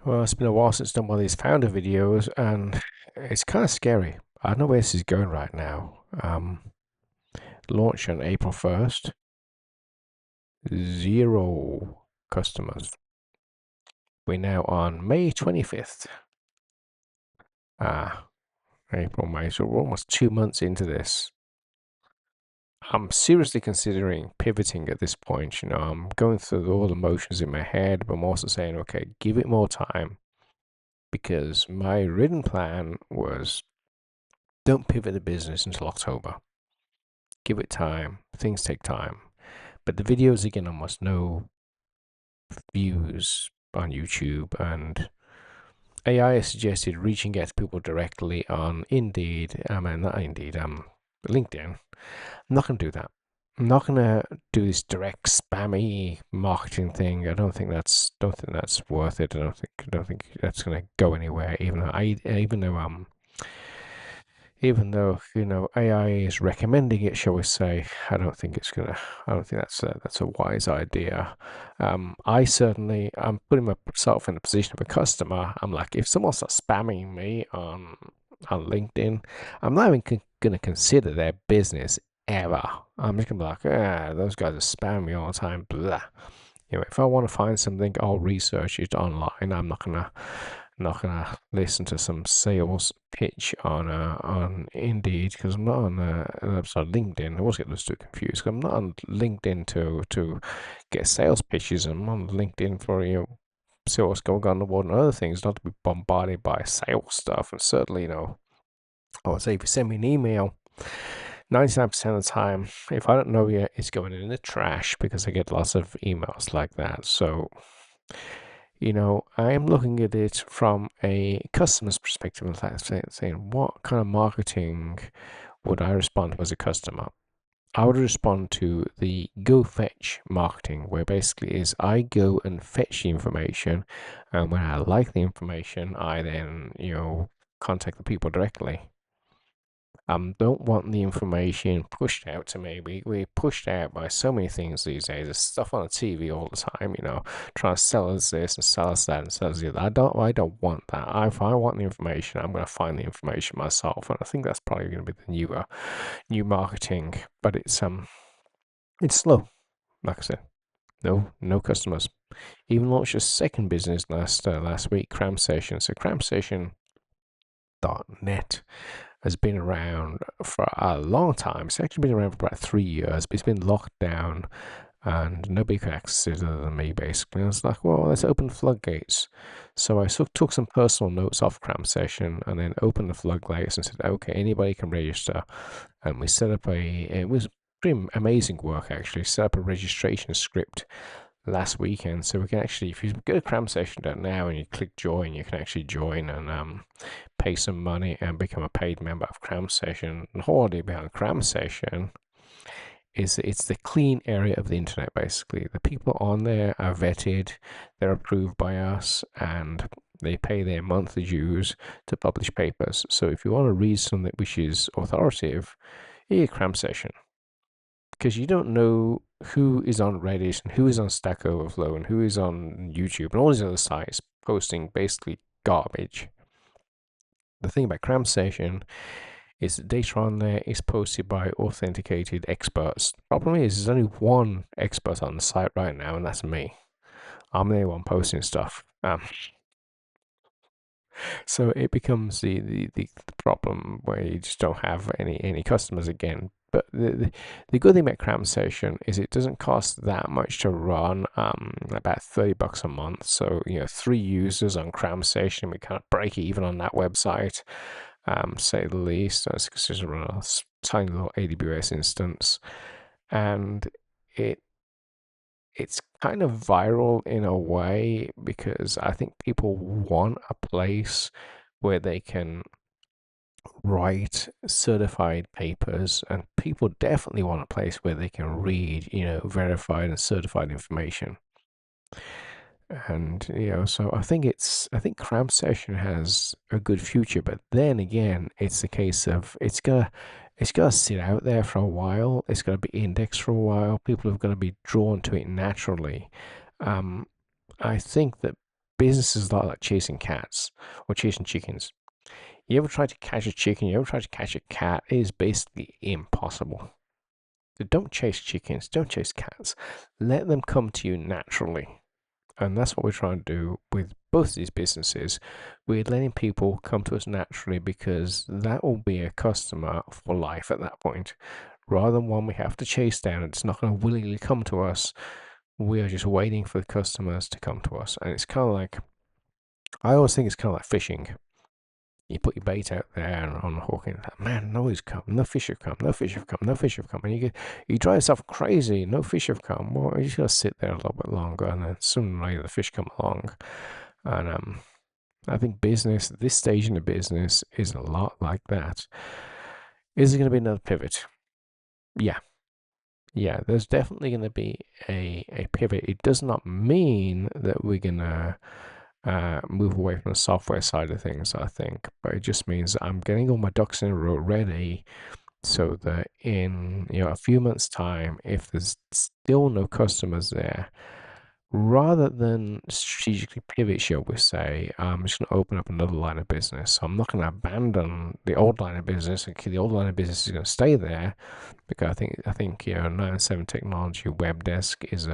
Well, it's been a while since I've done one of these founder videos, and it's kind of scary. I don't know where this is going right now. Launch on April 1st, zero customers. We're now on May 25th. Ah, April, May. So we're almost 2 months into this. I'm seriously considering pivoting at this point. I'm going through all the motions in my head, but I'm also saying, okay, give it more time because my written plan was don't pivot the business until October. Give it time. Things take time. But the videos, again, almost no views on YouTube. And AI has suggested reaching out to people directly on Indeed. I mean, not Indeed, LinkedIn. I'm not going to do that. I'm not going to do this direct spammy marketing thing. I don't think that's worth it. I don't think that's going to go anywhere. Even though AI is recommending it, shall we say, I don't think it's gonna. I don't think that's a wise idea. I'm putting myself in the position of a customer. I'm like, if someone starts spamming me on LinkedIn, I'm not even gonna consider their business ever. I'm just gonna be like, those guys are spamming me all the time. Blah. If I want to find something, I'll research it online. I'm not gonna listen to some sales pitch on Indeed because I'm not on LinkedIn. I always get those two confused. I'm not on LinkedIn to get sales pitches. I'm on LinkedIn for see what's going on in the world and other things, not to be bombarded by sales stuff. And certainly, I would say if you send me an email, 99% of the time, if I don't know yet, it's going in the trash because I get lots of emails like that. So I am looking at it from a customer's perspective and saying, what kind of marketing would I respond to as a customer? I would respond to the go fetch marketing, where basically is I go and fetch the information, and when I like the information, I then contact the people directly. Don't want the information pushed out to me. We're pushed out by so many things these days. There's stuff on the TV all the time, trying to sell us this and sell us that and sell us the other. I don't want that. If I want the information, I'm going to find the information myself, and I think that's probably going to be the new marketing. But it's slow. Like I said, no customers. Even launched a second business last week, Cram Session. So cramsession.net has been around for a long time. It's actually been around for about 3 years, but it's been locked down and nobody could access it other than me, basically. And I was like, well, let's open the floodgates. So I took some personal notes off Cram Session and then opened the floodgates and said, okay, anybody can register. And we set up it was pretty amazing work actually, set up a registration script last weekend. So we can actually, if you go to Cram Session now and you click join, you can actually join and pay some money and become a paid member of Cram Session. The whole idea behind Cram Session is it's the clean area of the internet, basically. The people on there are vetted, they're approved by us, and they pay their monthly dues to publish papers. So if you want to read something which is authoritative, you Cram Session. Because you don't know who is on Reddit and who is on Stack Overflow and who is on YouTube and all these other sites posting basically garbage. The thing about Cram Session is the data on there is posted by authenticated experts. The problem is there's only one expert on the site right now, and that's me. I'm the one posting stuff. So it becomes the problem where you just don't have any customers again. But the good thing about Cram Session is it doesn't cost that much to run, about $30 a month. So 3 users on Cram Session, we kind of break even on that website, say the least. That's just run a tiny little AWS instance, and it it's kind of viral in a way because I think people want a place where they can write certified papers, and people definitely want a place where they can read, verified and certified information. And so I think Cram Session has a good future, but then again, it's a case of it's gonna sit out there for a while. It's gonna be indexed for a while. People are gonna be drawn to it naturally. Um, I think that business is a lot like chasing cats or chasing chickens. You ever try to catch a chicken, you ever try to catch a cat, it is basically impossible. So don't chase chickens, don't chase cats. Let them come to you naturally. And that's what we're trying to do with both these businesses. We're letting people come to us naturally because that will be a customer for life at that point. Rather than one we have to chase down, it's not going to willingly come to us. We are just waiting for the customers to come to us. And it's kind of like, I always think it's kind of like fishing. You put your bait out there on the hook, and man, no one's come, no fish have come, no fish have come, no fish have come, and you drive yourself crazy. No fish have come. Well, you just gotta sit there a little bit longer, and then sooner or later the fish come along. And I think business, this stage in the business, is a lot like that. Is it going to be another pivot? Yeah, yeah. There's definitely going to be a pivot. It does not mean that we're gonna move away from the software side of things, I think. But it just means I'm getting all my ducks in a row ready so that in a few months' time, if there's still no customers there, rather than strategically pivot, shall we say, I'm just going to open up another line of business. So I'm not going to abandon the old line of business. Okay, the old line of business is going to stay there because I think 907 Technology Web Desk is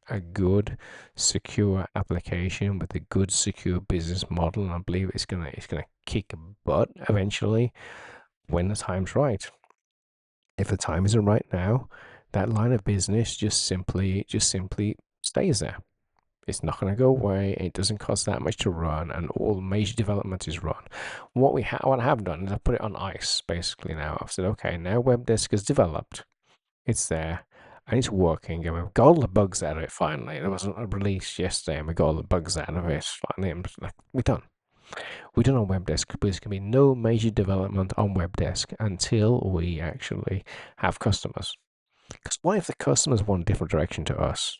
a good, secure application with a good, secure business model, and I believe it's gonna kick butt eventually when the time's right. If the time isn't right now, that line of business just simply stays there. It's not going to go away. It doesn't cost that much to run, and all major development is run. What I have done is I put it on ice basically now. I've said, okay, now WebDesk is developed. It's there and it's working, and we've got all the bugs out of it finally. It wasn't released yesterday, and we got all the bugs out of it finally. I'm like, we're done. We're done on WebDesk, but there's going to be no major development on WebDesk until we actually have customers. Because what if the customers want a different direction to us?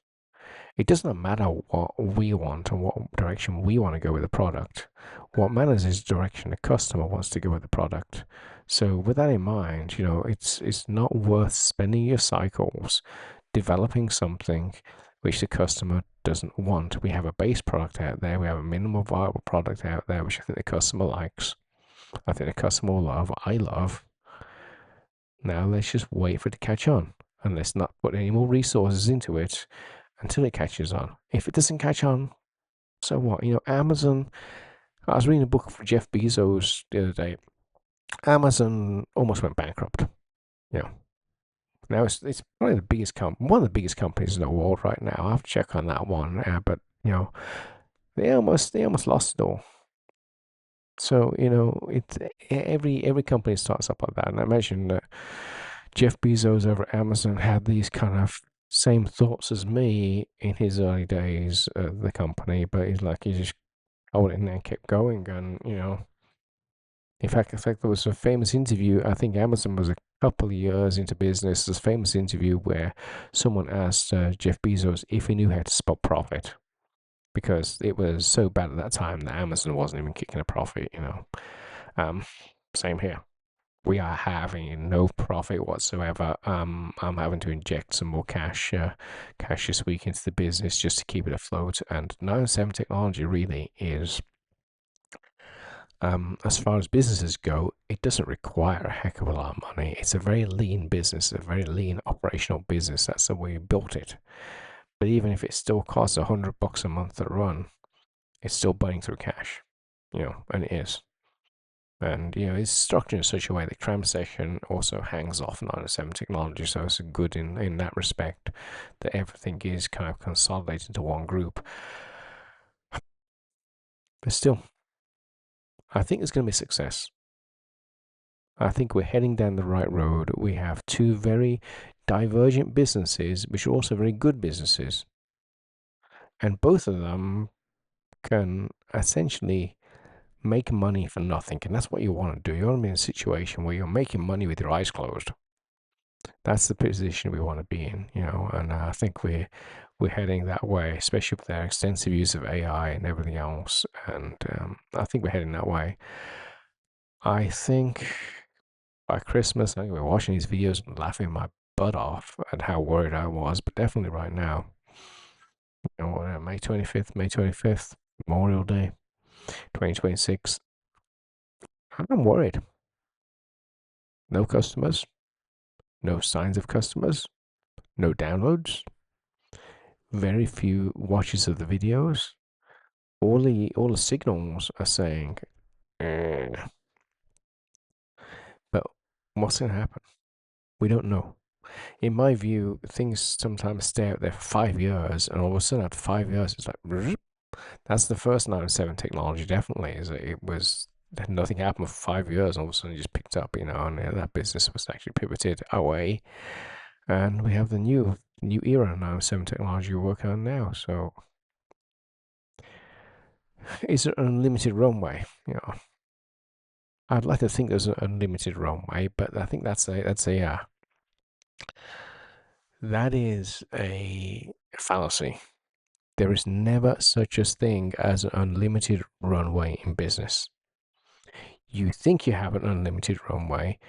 It does not matter what we want and what direction we want to go with the product. What matters is the direction the customer wants to go with the product. So with that in mind, it's not worth spending your cycles developing something which the customer doesn't want. We have a base product out there. We have a minimal viable product out there, which I think the customer likes. I think the customer will love. I love. Now let's just wait for it to catch on, and let's not put any more resources into it until it catches on. If it doesn't catch on, so what? Amazon. I was reading a book for Jeff Bezos the other day. Amazon almost went bankrupt. Now it's probably one of the biggest companies in the world right now. I have to check on that one, but they almost lost it all. So it's every company starts up like that, and I imagine that Jeff Bezos over at Amazon had these kind of same thoughts as me in his early days at the company, but he just held it in there and kept going. And in fact, there was a famous interview. I think Amazon was a couple of years into business. This famous interview where someone asked Jeff Bezos if he knew how to spot profit, because it was so bad at that time that Amazon wasn't even kicking a profit. Same here. We are having no profit whatsoever. I'm having to inject some more cash this week into the business just to keep it afloat. And 907 Technology really is, as far as businesses go, it doesn't require a heck of a lot of money. It's a very lean business, a very lean operational business. That's the way we built it. But even if it still costs $100 a month to run, it's still burning through cash, and it is. And it's structured in such a way that Cram Session also hangs off 907 Technology, so it's good in that respect that everything is kind of consolidated into one group. But still, I think it's going to be a success. I think we're heading down the right road. We have two very divergent businesses, which are also very good businesses. And both of them can essentially make money for nothing. And that's what you want to do. You want to be in a situation where you're making money with your eyes closed. That's the position we want to be in, and I think we're heading that way, especially with our extensive use of AI and everything else. And I think we're heading that way. I think by Christmas, I'm going to be watching these videos and laughing my butt off at how worried I was, but definitely right now. May 25th, Memorial Day, 2026. I'm worried. No customers, no signs of customers, no downloads, very few watches of the videos. All the signals are saying, eh. But what's going to happen? We don't know. In my view, things sometimes stay out there for 5 years, and all of a sudden, after 5 years, it's like, that's the first 907 technology, definitely. Is it was nothing happened for 5 years, and all of a sudden it just picked up, and that business was actually pivoted away, and we have the new era 907 technology we're working on now. So, is it an unlimited runway? I'd like to think there's an unlimited runway, but I think that is a fallacy. There is never such a thing as an unlimited runway in business. You think you have an unlimited runway,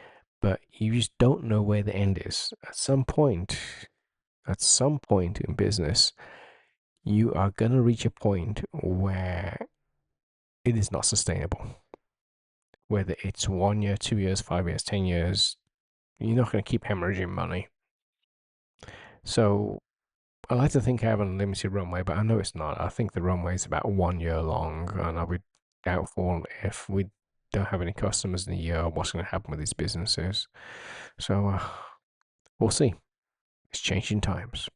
but you just don't know where the end is. At some point in business, you are going to reach a point where it is not sustainable. Whether it's 1 year, 2 years, 5 years, 10 years, you're not going to keep hemorrhaging money. So I like to think I have an unlimited runway, but I know it's not. I think the runway is about 1 year long, and I'll be doubtful if we don't have any customers in a year, what's going to happen with these businesses. So we'll see. It's changing times.